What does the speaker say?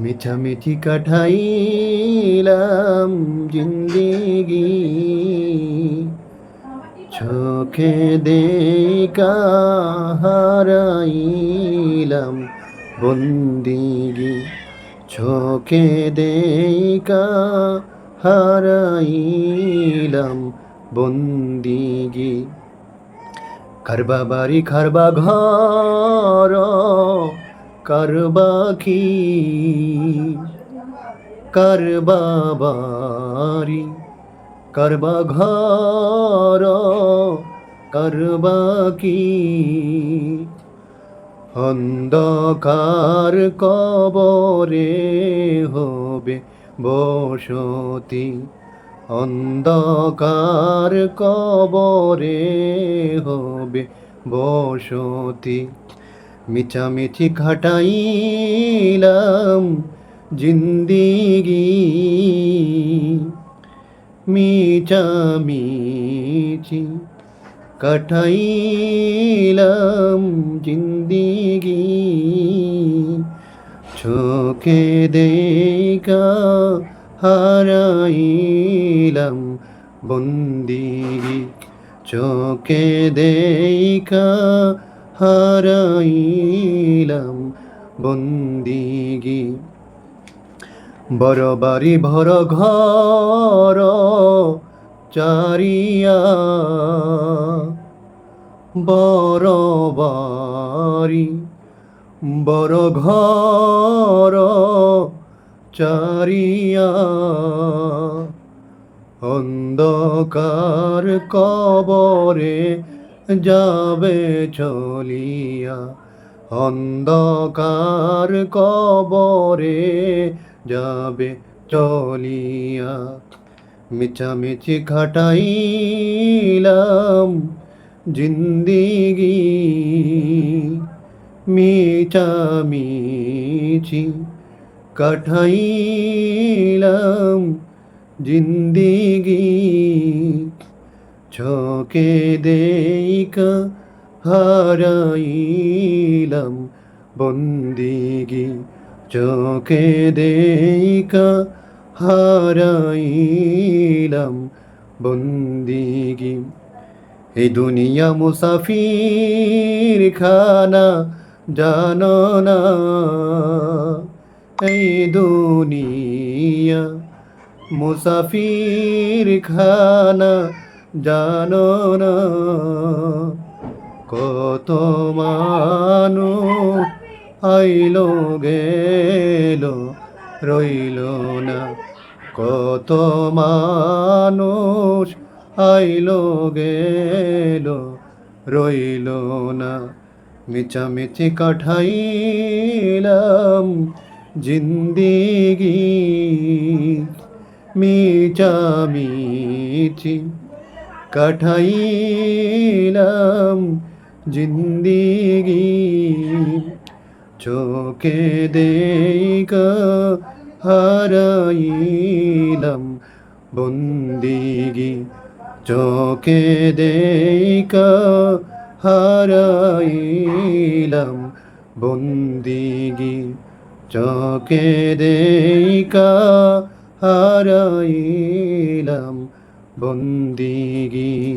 মিছামিছি কাটাইলাম জিন্দেগি, চোখে দেখা হারাইলাম বন্দিগি, চোখে দেখা হারাইলাম বন্দিগি। কারবা বাড়ি কারবা ঘর, কারবা কি, কারবা বাড়ি কারবা ঘর, কারবা কি, অন্ধকার কবরে হবে বসতি, অন্ধকার কবরে হবে বসতি। মিছামিছি কাটাইলাম জিন্দিগি, মিছামিছি কাটাইলাম জিন্দিগি, চোখে দেখা হারাইলাম বন্দিগি, চোখে দেখা হারাইলাম বন্দিগি। বড় বাড়ি ভর ঘর চারিয়া, বড় বাড়ি বড় ঘর চারিয়া, অন্ধকার কবরে যাবে চলিয়া, অন্ধকার কবরে যাবে চলিয়া। মিছামিছি কাটাইলাম জিন্দিগি, মিছামিছি কাটাইলাম জিন্দিগি, চোখে দেখা হারাইলাম বন্দিগি, চোখে দেখা হারাইলাম বন্দিগি। এই দুনিয়া মুসাফির খানা জানো না, এই দুনিয়া মুসাফির খানা জানো না, কত মানুষ আইলো গেল রইল না, কত মানুষ আইলো গেল রইল না। মিছামিছি কাটাইলাম জিন্দিগি, মিছামিছি কাটাইলাম জিন্দিগি, চোখে দেখা হারাইলাম বন্দিগি, চোখে দেখা হারাইলাম বন্দিগি, চোখে দেখা হারাইলাম বন্দিগি।